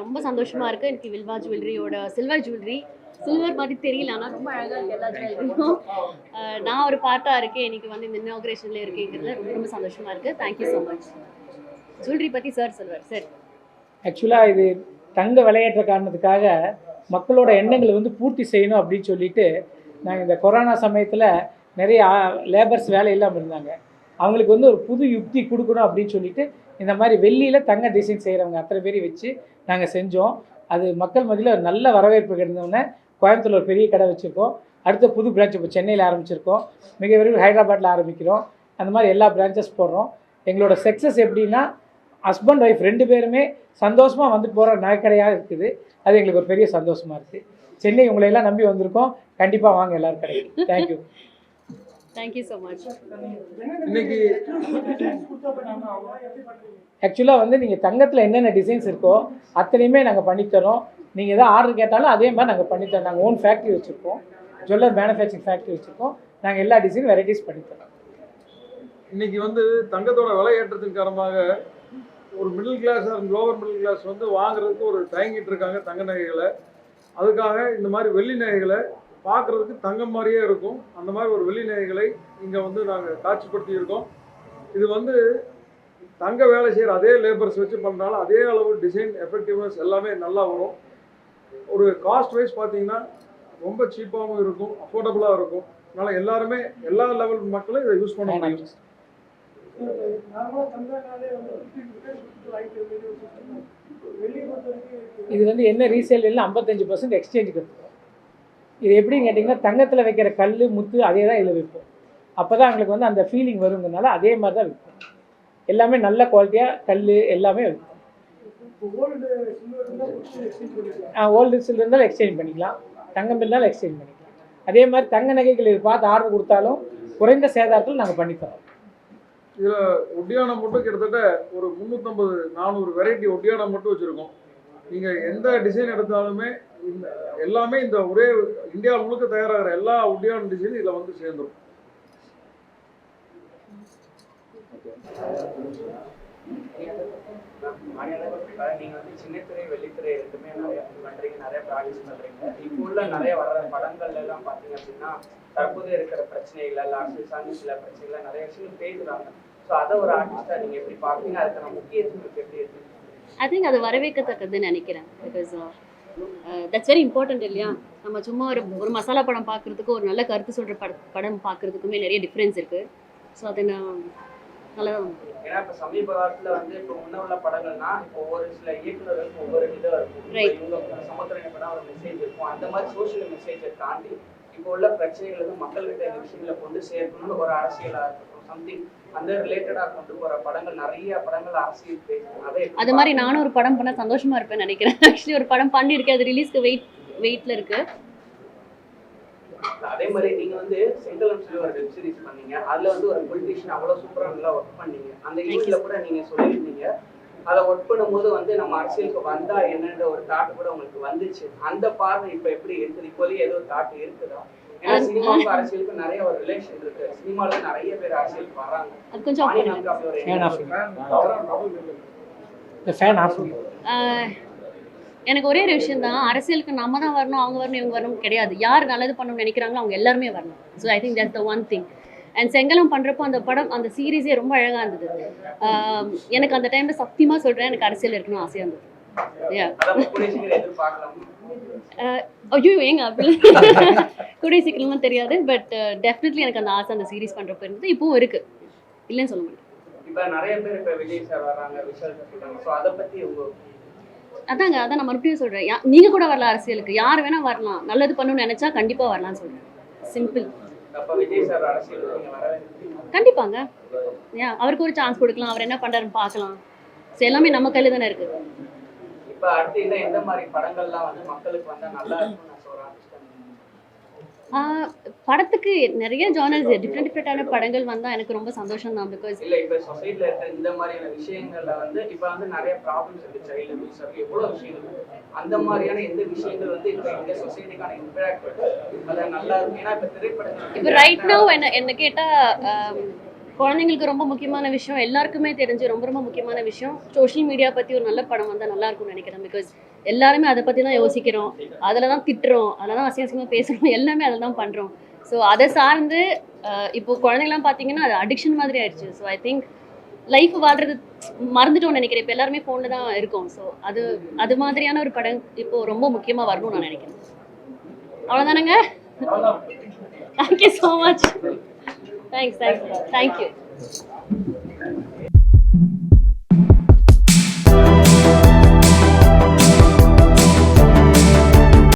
ரொம்ப சந்தோஷமா இருக்கு. எனக்கு வில்வா ஜுவல்லரியோட சில்வர் ஜுவல்லரி சில்வர் மாதிரி தெரியல, ஆனால் ரொம்ப அழகாக இருக்குது எல்லா ஜுவல்லரியும். நான் ஒரு பார்ட்டாக இருக்கேன், இன்னைக்கு வந்து இந்த இனாக்ரேஷனில் இருக்கேங்கிறதுல ரொம்ப ரொம்ப சந்தோஷமாக இருக்குது. Thank you so much. ஜுவல்லரி பற்றி சார் சொல்லுவார். சார் ஆக்சுவலாக இது தங்க விளையாட்டுற காரணத்துக்காக மக்களோட எண்ணங்களை வந்து பூர்த்தி செய்யணும் அப்படின்னு சொல்லிட்டு நாங்கள் இந்த கொரோனா சமயத்தில் நிறைய லேபர்ஸ் வேலை இல்லாமல் இருந்தாங்க. அவங்களுக்கு வந்து ஒரு புது யுக்தி கொடுக்கணும் அப்படின்னு சொல்லிட்டு இந்த மாதிரி வெள்ளியில் தங்க டிசைன் செய்கிறவங்க அத்தனை பேரையும் வச்சு நாங்கள் செஞ்சோம். அது மக்கள் மத்தியில் ஒரு நல்ல வரவேற்பு கிடைந்தோடனே கோயம்புத்தூரில் ஒரு பெரிய கடை வச்சுருக்கோம். அடுத்த புது பிரான்ச் இப்போ சென்னையில் ஆரம்பிச்சிருக்கோம். மிக விரைவில் ஹைதராபாத்தில் ஆரம்பிக்கிறோம். அந்த மாதிரி எல்லா பிரான்ச்சஸ் போடுறோம். எங்களோட சக்ஸஸ் எப்படின்னா ஹஸ்பண்ட் ஒய்ஃப் 2 பேருமே சந்தோஷமாக வந்து போகிற நகைக்கடையாக இருக்குது. அது எங்களுக்கு ஒரு பெரிய சந்தோஷமாக இருக்குது. சென்னை உங்களையெல்லாம் நம்பி வந்திருக்கோம். கண்டிப்பாக வாங்க எல்லோரும் கடைக்கு. தேங்க்யூ. Thank you so much. இன்னைக்கு ஆக்சுவலாக வந்து நீங்கள் தங்கத்தில் என்னென்ன டிசைன்ஸ் இருக்கோ அத்தனையுமே நாங்கள் பண்ணித்தரோம். நீங்கள் எதாவது ஆர்டர் கேட்டாலும் அதே மாதிரி நாங்கள் பண்ணித்தரோம். நாங்கள் ஓன் ஃபேக்ட்ரி வச்சுருக்கோம், ஜுவல்லர் மேனுஃபேக்சரிங் ஃபேக்ட்ரி வச்சுருக்கோம். நாங்கள் எல்லா டிசைன் வெரைட்டிஸ் பண்ணித்தரோம். இன்னைக்கு வந்து தங்கத்தோட விலை ஏற்றத்தின் காரணமாக ஒரு middle class lower middle class வந்து வாங்குறதுக்கு ஒரு தயங்கிட்டு இருக்காங்க தங்க நகைகளை. அதுக்காக இந்த மாதிரி வெள்ளி நகைகளை பார்க்குறதுக்கு தங்கம் மாதிரியே இருக்கும். அந்த மாதிரி ஒரு வெள்ளி நகைகளை இங்கே வந்து நாங்கள் காட்சிப்படுத்தி இருக்கோம். இது வந்து தங்க வேலை செய்கிற அதே லேபர்ஸ் வச்சு பண்ணுறனால அதே அளவு டிசைன் எஃபெக்டிவ்னஸ் எல்லாமே நல்லா வரும். ஒரு காஸ்ட் வைஸ் பார்த்தீங்கன்னா ரொம்ப சீப்பாகவும் இருக்கும், அஃபோர்டபுளாக இருக்கும். அதனால் எல்லாருமே எல்லா லெவல் மக்களும் இதை யூஸ் பண்ண முடியும். இது வந்து என்ன ரீசேல் இல்லை 55% எக்ஸ்சேஞ்சுக்கு இருக்கும். இது எப்படின்னு கேட்டிங்கன்னா தங்கத்தில் வைக்கிற கல் முத்து அதே தான் இதில் விற்போம். அப்போ தான் எங்களுக்கு வந்து அந்த ஃபீலிங் வருங்கிறதுனால அதே மாதிரி தான் விற்போம். எல்லாமே நல்ல குவாலிட்டியாக கல் எல்லாமே விற்போம். ஓல்டு சில்வர் இருந்தாலும் எக்ஸ்சேஞ்ச் பண்ணிக்கலாம், தங்கம் இருந்தாலும் எக்ஸ்சேஞ்ச் பண்ணிக்கலாம். அதே மாதிரி தங்க நகைகள் இது பார்த்து ஆர்டர் கொடுத்தாலும் குறைந்த சேதாரத்தில் நாங்கள் பண்ணித்தரோம். இதில் ஒட்டியானம் மட்டும் கிட்டத்தட்ட ஒரு 350-400 வெரைட்டி ஒட்டியானம் மட்டும் வச்சுருக்கோம். நீங்கள் எந்த டிசைன் எடுத்தாலுமே இந்த எல்லாமே இந்த ஒரே இந்தியா முழுக்க தயாராகிற எல்லா ஒட்டியான டிசைனும் இதில் வந்து சேர்ந்துடும். நீங்க வந்து சின்னத்திரை வெள்ளித்திரை ரெண்டுமே நிறைய பண்றீங்க, நிறைய ப்ராக்டிஸ் பண்றீங்க. இப்போ உள்ள நிறைய வர படங்கள்ல எல்லாம் பாத்தீங்க அப்படின்னா தற்போது இருக்கிற பிரச்சனைகள் அரசியல் சார்ந்த சில பிரச்சனைகள் நிறைய விஷயங்கள் பேசுறாங்க. ஸோ அதை ஒரு ஆர்டிஸ்டா நீங்க எப்படி பாப்பீங்க? அதுக்கான முக்கியத்துவம் எப்படி இருக்கு? ஐ திங்க் அது வரவேற்கத்தக்கதுன்னு நினைக்கிறேன். பிகாஸ் தட்ஸ் வெரி இம்பார்ட்டன்ட் இல்லையா? நம்ம சும்மா ஒரு மசாலா படம் பார்க்குறதுக்கும் ஒரு நல்ல கருத்து சொல்கிற படம் பார்க்குறதுக்குமே நிறைய டிஃப்ரென்ஸ் இருக்குது. ஸோ அதை நான் நல்லா. ஏன்னா இப்போ சமீப காலத்தில் வந்து இப்போ முன்ன உள்ள படங்கள்னா இப்போ ஒவ்வொரு சில இயக்குநர்களுக்கு ஒவ்வொரு இதாக இருக்கும். இவங்க சமுத்திரம் படம் ஒரு மெசேஜ் இருக்கும். அந்த மாதிரி சோஷியல் மெசேஜை தாண்டி இப்போ உள்ள பிரச்சனைகள் வந்து மக்கள்கிட்ட இந்த விஷயங்களை கொண்டு சேர்க்கணும்னு ஒரு அரசியலாக இருக்கட்டும் சம்திங் அந்த ரிலேட்டடாக கொண்டு போகிற படங்கள் நிறைய படங்கள் அரசியல் பேசும். அது மாதிரி நானும் ஒரு படம் பண்ண சந்தோஷமா இருப்பேன்னு நினைக்கிறேன். ஆக்சுவலி ஒரு படம் பண்ணியிருக்கேன், அது ரிலீஸ்க்கு வெயிட்ல இருக்கு. அதே மாதிரி நீங்க வந்து செங்கலம் சொல்லி ஒரு வெப் சீரிஸ் பண்ணீங்க. அதுல வந்து ஒரு பொலிட்டிஷியன் அவ்வளவு சூப்பரா நல்லா ஒர்க் பண்ணீங்க. அந்த ஈவென்ட்ல கூட நீங்க சொல்லியிருந்தீங்க அதை ஒர்க் பண்ணும்போது வந்து நம்ம அரசியலுக்கு வந்தா என்னன்ற ஒரு தாட் கூட உங்களுக்கு வந்துச்சு. அந்த பார்வை இப்ப எப்படி இருக்குது? இப்போதைக்கு ஏதோ தாட் இருக்குதா? ஏன்னா சினிமாவுக்கு அரசியலுக்கு நிறைய ஒரு ரிலேஷன் இருக்கு. சினிமால நிறைய பேர் அரசியலுக்கு வராங்க. அது கொஞ்சம் எனக்கு ஒரே ஒரு விஷயம் தான், அரசியலுக்கு நம்ம தான் வரணும், அவங்க வரணும், இவங்க வரணும் கிடையாது. யார் நல்லது பண்ணணும்னு நினைக்கிறாங்களோ அவங்க எல்லாருமே வரணும். So I think that's the one thing. And செங்கலம் பண்ணுறப்போ அந்த படம் அந்த சீரீஸே ரொம்ப அழகாக இருந்தது. எனக்கு அந்த டைமில் சத்தியமாக சொல்கிறேன், எனக்கு அரசியல் இருக்கணும்னு ஆசையாக இருந்தது. ஐயோ ஏங்க அப்படி கூடிய சீக்கிரமா தெரியாது. பட் டெஃபினெட்லி எனக்கு அந்த ஆசை அந்த சீரீஸ் பண்ணுறப்போ இருந்தது, இப்பவும் இருக்குது, இல்லைன்னு சொல்ல மாட்டேன். இப்போ நிறைய பேர் இப்போ விஜய் சார் வராங்க, விஷால் சார் சொல்கிறாங்க. ஸோ அதை பற்றி அதாங்க அதான் நான் மறுபடியும் சொல்கிறேன், நீங்கள் கூட வரலாம் அரசியலுக்கு, யார் வேணால் வரலாம். நல்லது பண்ணணும்னு நினச்சா கண்டிப்பாக வரலாம்னு சொல்கிறேன். சிம்பிள். கண்டிப்பாங்க. ஏன் அவருக்கு ஒரு சான்ஸ் கொடுக்கலாம், அவர் என்ன பண்ணுறாருன்னு பார்க்கலாம். ஸோ எல்லாமே நம்ம கையில் தானே இருக்குது. இப்போ அடுத்து இன்னும் எந்த மாதிரி படங்கள்லாம் வந்து மக்களுக்கு வந்தால் நல்லா இருக்கும்னு நான் சொல்கிறேன். படத்துக்கு நிறைய ஜானர்ஸ் டிஃப்ரெண்டான படங்கள் வந்தால் எனக்கு ரொம்ப சந்தோஷம் தான். பிகாஸ் இல்லை இப்போ சொசைட்டியில் இருக்கிற இந்த மாதிரியான விஷயங்களில் வந்து இப்போ வந்து நிறைய ப்ராப்ளம்ஸ் இருக்குது. சைல்டு அபியூஸ் இருக்குது, எவ்வளோ விஷயங்கள். அந்த மாதிரியான எந்த விஷயங்கள் வந்து இப்போ இந்த சொசைட்டிக்கான இம்பேக்ட் அதை நல்லா இருக்கும். ஏன்னா இப்போ திரைப்படங்கள் இப்போ ரைட் நவ் என்ன கேட்டால் குழந்தைங்களுக்கு ரொம்ப முக்கியமான விஷயம், எல்லாருக்குமே தெரிஞ்சு ரொம்ப ரொம்ப முக்கியமான விஷயம், சோஷியல் மீடியா பற்றி ஒரு நல்ல படம் வந்தால் நல்லா இருக்கும்னு நினைக்கிறேன். பிகாஸ் எல்லாருமே அதை பற்றி தான் யோசிக்கிறோம், அதில் தான் திட்டுறோம், அதில் தான் அசிங்கமாக பேசுகிறோம், எல்லாமே அதில் தான் பண்ணுறோம். ஸோ அதை சார்ந்து இப்போ குழந்தைங்களாம் பார்த்தீங்கன்னா அது அடிக்ஷன் மாதிரி ஆயிடுச்சு. ஸோ ஐ திங்க் லைஃப் வாழ்றது மறந்துட்டோம்னு நினைக்கிறேன். இப்போ எல்லாருமே ஃபோனில் தான் இருக்கோம். ஸோ அது மாதிரியான ஒரு படம் இப்போ ரொம்ப முக்கியமாக வரணும்னு நான் நினைக்கிறேன். அவ்வளோதானங்க. Thank you so much. Thanks. Thank you.